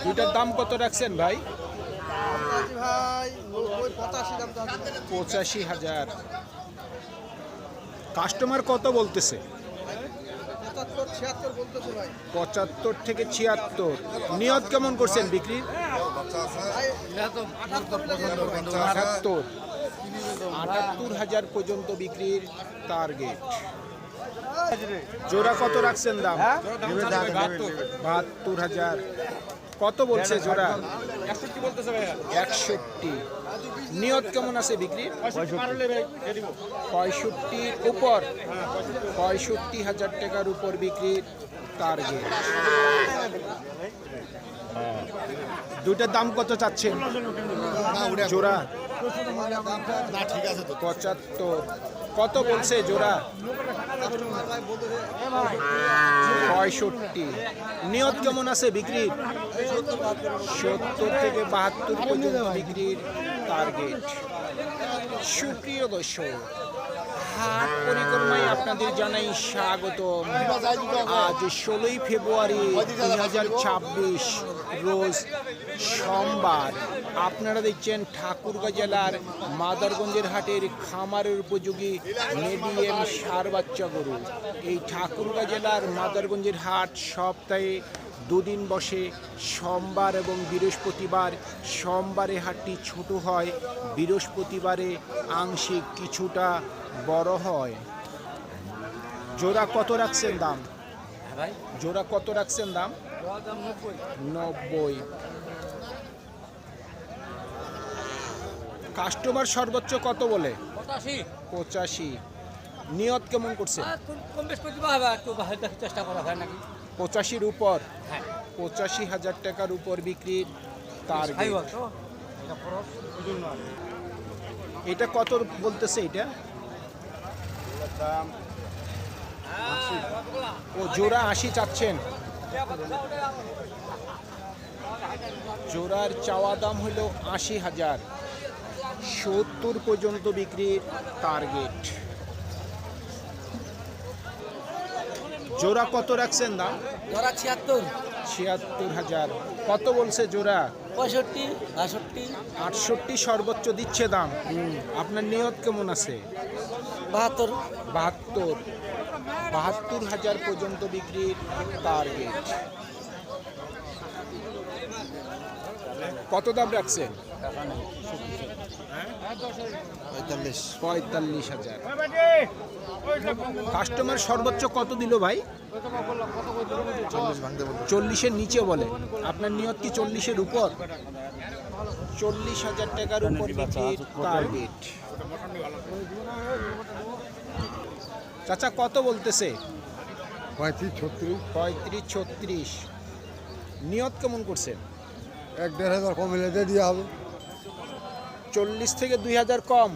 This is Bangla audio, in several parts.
দুইটার দাম কত রাখছেন ভাই? ভাই 85,000। কাস্টমার কত বলতেছে? 75 থেকে 76। নিয়ত কেমন করছেন বিক্রির? 78,000 পর্যন্ত বিক্রির টার্গেট। জোড়া কত রাখছেন দাম? 72,000। কত বলছে জোড়া? 61। নিয়ত কেমন আছে বিক্রি? 65 উপর। 65,000 টাকার উপর বিক্রির টার্গেট। দুইটার দাম কত চাচ্ছেন জোড়া? 75। কত বলছে জোড়া? 65। নিয়ত কেমন আছে বিক্রির? 70 থেকে 72 পর্যন্ত বিক্রির টার্গেট। সুপ্রিয় দর্শক, হাট পরিক্রমায় আপনাদের জানাই স্বাগত। আজ 16 ফেব্রুয়ারি 2026 রোজ সোমবার। আপনারা দেখছেন ঠাকুরগাঁ জেলার মাদারগঞ্জের হাটের খামারের উপযোগী মিডিয়াম ষাঁড় বাচ্চা গরু। এই ঠাকুরগাঁ জেলার মাদারগঞ্জের হাট সপ্তাহে দুদিন বসে, সোমবার এবং বৃহস্পতিবার। সোমবারে হাটটি ছোট হয়, বৃহস্পতিবারে আংশিক কিছুটা বড় হয়। জোড়া কত রাখছেন দাম? জোড়া কত রাখছেন দাম? 90। কাস্টমার সর্বোচ্চ কত বলে? 85। নিয়ত কেমন করছে? 85-র উপর। 85,000 টাকার উপর বিক্রির টার্গেট। এটা কত বলতেছে? এটা ও জোড়া 80 চাচ্ছেন। জোড়ার চাওয়া দাম হলো 80,000। 70 পর্যন্ত বিক্রির টার্গেট। জোড়া কত রাখছেন দাম? জোড়া 76। 76,000। কত বলছে জোড়া? 65, 68, 68 সর্বোচ্চ দিচ্ছে দাম। আপনার নিয়ত কেমন আছে? 72। 72,000 পর্যন্ত বিক্রির টার্গেট। কত দাম রাখছেন? 45,000। কাস্টমার সর্বোচ্চ কত দিল ভাই? 40-এর নিচে বলে। আপনার নিয়ত কি 40-এর উপর? 40,000 টাকার উপর বিক্রির টার্গেট। চাচা কত বলতেছে? 35-36। নিয়ত কেমন করছেন? 1-1.5 কম হলে দিয়ে হবে। 40 থেকে 2,000 কম।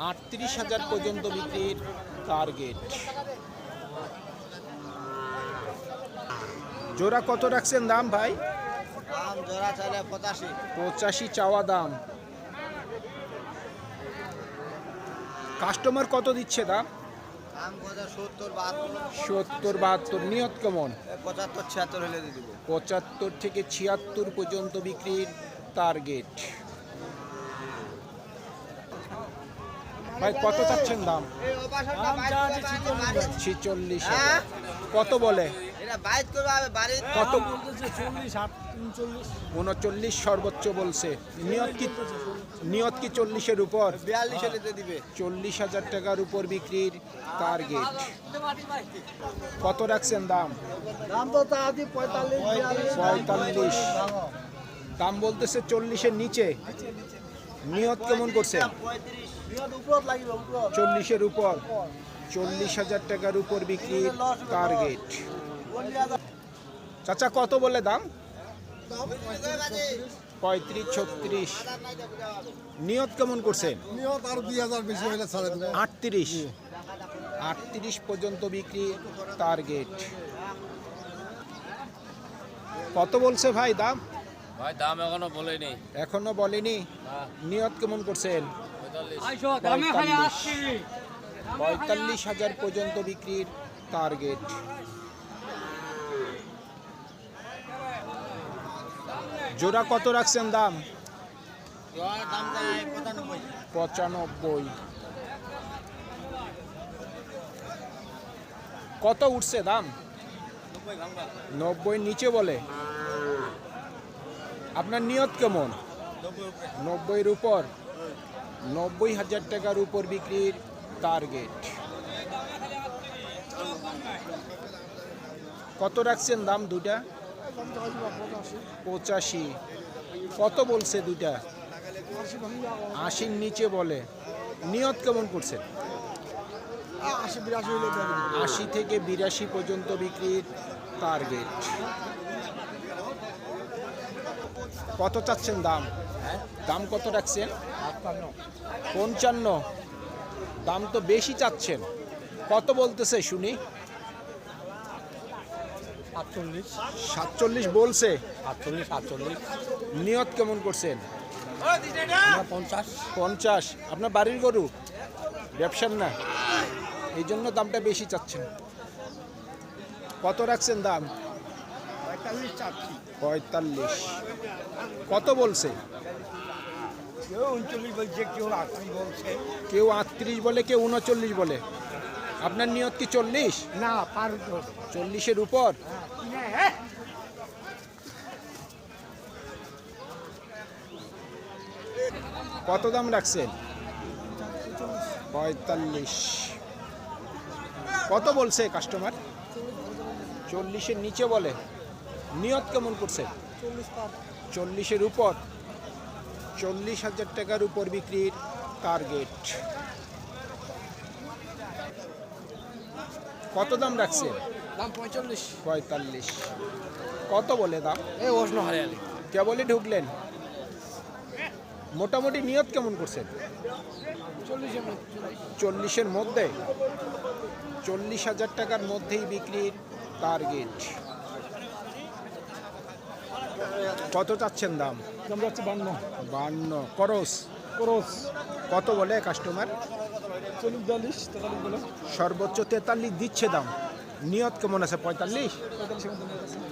38,000 পর্যন্ত বিক্রির টার্গেট। জোড়া কত রাখছেন দাম ভাই? জোড়া চাইলে 85। 85 চাওয়া দাম। কাস্টমার কত দিচ্ছে দাম? 70-72। নিয়ত কেমন? 75-76 হলে দিয়ে দিব। 75 থেকে 76 পর্যন্ত বিক্রির টার্গেট। ভাই কত চাচ্ছেন দাম? 46,000। কত বলে? কত? 39 সর্বোচ্চ বলছে। নিয়ত কি 40-এর উপর? 42 হলে দিয়ে দিবে। 40,000 টাকার উপর বিক্রির টার্গেট। কত রাখছেন দাম? দাম তো তাহাদি 45। দাম বলতেছে 40-এর নিচে। নিয়ত কেমন করছে? 40-এর উপর। 40,000 টাকার উপর বিক্রির টার্গেট। চাচা কত বলে দাম? 35-36। নিয়ত কেমন করছেন? নিয়ত আর 2,000 বেশি হলে ছাড়ে দেবো। 38 পর্যন্ত বিক্রি টার্গেট। কত বলছে ভাই দাম? ভাই দাম এখনো বলেনি। এখনো বলেনি। নিয়ত কেমন করছেন? 45,000 পর্যন্ত বিক্রির টার্গেট। জোড়া কত রাখছেন দাম? দাম যায় 95। 95। কত উঠছে দাম? 90 ভাঙবা। 90 নিচে বলে। আপনার নিয়ত কেমন? 90 90-এর উপরে। উপর। 90,000 টাকার উপর বিক্রির টার্গেট। কত রাখছেন দাম দুটা? 85। কত বলছে দুটা? 80-র নিচে বলে। নিয়ত কেমন করছেন? 80 থেকে 82 পর্যন্ত বিক্রির টার্গেট। কত চাচ্ছেন দাম? দাম কত রাখছেন? 55। দাম তো বেশি চাচ্ছেন। কত বলতেছে শুনি? 47 বলছে। 48। নিয়ত কেমন করছেন? 50। 50। আপনার বাড়ির গরু, ব্যবসার না, এই জন্য দামটা বেশি চাচ্ছেন। কত রাখছেন দাম? 45 চাচ্ছি। 45। কত বলছে? কেউ 39 বলছে, কেউ 38 বলছে। কেউ 38 বলে, কেউ 39 বলে। আপনার নিয়ত কি 40? না, পার 40-এর উপর। কত দাম রাখছেন? 45। কত বলছে কাস্টমার? 40-এর নিচে বলে। নিয়ত কেমন করছে? 40-এর উপর। 40,000 টাকার উপর বিক্রির টার্গেট। কত দাম রাখছেন? দাম 45। 45। কত বলে দাম? এই ওজন হারিয়ালি। কেবলই ঢুকলেন। মোটামুটি নিয়ত কেমন করছেন? 40-এর মধ্যে। 40,000 টাকার মধ্যেই বিক্রির টার্গেট। কত চাচ্ছেন দাম? দাম যাচ্ছে 52। 52। করস খরচ কত বলে কাস্টমার? 40-42 43 বলে। সর্বোচ্চ 43 দিচ্ছে দাম। নিয়ত কেমন আছে? 45।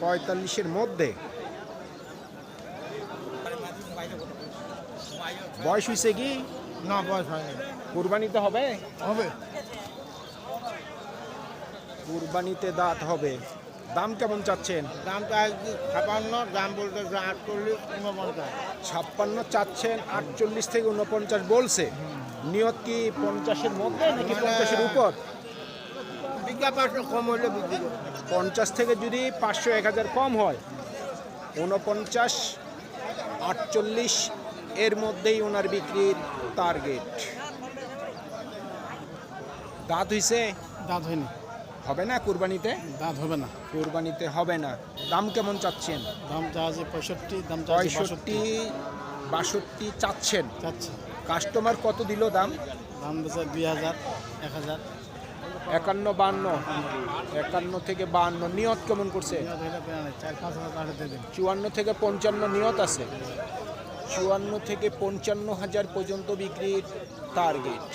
45-এর মধ্যে। বয়স হয়েছে কি? না, বয়স হয়নি। কুরবানিতে হবে? হবে। কুরবানিতে দাঁত হবে। দাম কেমন চাচ্ছেন? দামটা 56, দাম বলতে 48, 49। 56 চাচ্ছেন, 48 থেকে 49 বলছে। নিয়ত কি 50-এর মধ্যে নাকি 50-এর উপর? বিঘা 500 কম হলে বিক্রি করবো। 50 থেকে যদি 500-1000 কম হয়, 49, 48 এর মধ্যেই ওনার বিক্রির টার্গেট। দাঁত হইছে? দাঁত হয়নি। হবে না কুরবানিতে? দাঁত হবে না। কুরবানিতে হবে না। দাম কেমন চাচ্ছেন? দাম চা আছে 65, দাম চা আছে 65 চাচ্ছেন। যাচ্ছে। কাস্টমার কত দিল দাম? দাম দিচ্ছে 2000, 1000। 51, 51 থেকে 52। নিয়ত কেমন করছে? 4-5 হাজার দিয়ে দিন। 54 থেকে 55 নিয়ত আছে। 54 থেকে 55,000 পর্যন্ত বিক্রির টার্গেট।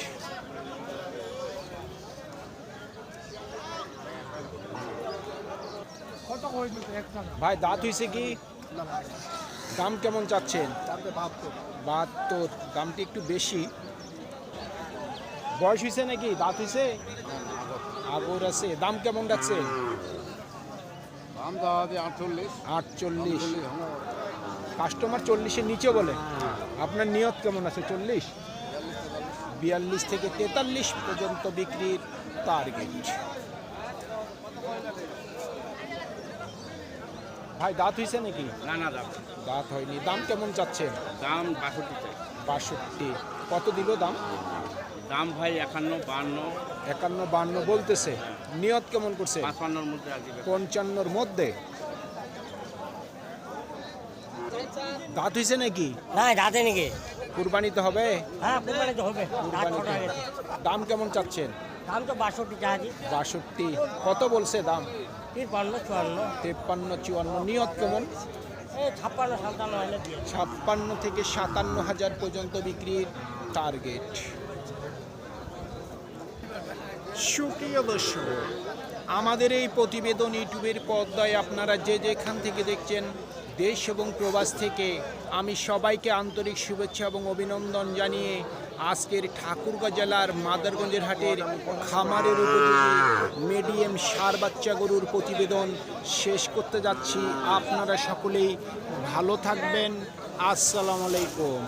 ভাই দাঁত হয়েছে কি? দাম কেমন চাচ্ছেন? 72। দামটি একটু বেশি। বয়স হয়েছে নাকি? দাঁত হয়েছে? আগর আছে। দাম কেমন রাখছে? দাম দেওয়া 48। 48। কাস্টমার 40-এর নিচে বলে। আপনার নিয়ত কেমন আছে? 40? 42 থেকে 43 পর্যন্ত বিক্রির টার্গেট। ভাই দাঁত হয়েছে নাকি? না না দাম দাঁত হয়নি। দাম কেমন চাচ্ছেন? দাম 62 চাই। 62। কত দিল দাম? দাম ভাই 51, 52, 51, 52 বলতেছে। নিয়ত কেমন করছে? 55-র মধ্যে আসবে। 55-র মধ্যে। দাঁত হয়েছে নাকি? না দাঁতে নাকি? কুরবানিতে হবে? হ্যাঁ কুরবানিতে হবে। দাঁত কুরবানিতে। ছোট হয়ে গেছে। দাম কেমন চাচ্ছেন? দাম তো 62 চাহাজি। 62। কত বলছে দাম? 53, 54। 53, 54। নিয়ত কেমন? এই 56, 57 হলে দিয়ে। 56 থেকে 57,000 পর্যন্ত বিক্রির টার্গেট। সুপ্রিয় দর্শক, আমাদের এই প্রতিবেদন ইউটিউবের পর্দায় আপনারা যে যেখান থেকে দেখছেন দেশ এবং প্রবাস থেকে আমি সবাইকে আন্তরিক শুভেচ্ছা এবং অভিনন্দন জানিয়ে আজকের ঠাকুরগাঁও জেলার মাদারগঞ্জের হাটের খামারের উপযোগী মিডিয়াম ষাঁড় বাচ্চা গরুর প্রতিবেদন শেষ করতে যাচ্ছি। আপনারা সকলেই ভালো থাকবেন। আসসালামু আলাইকুম।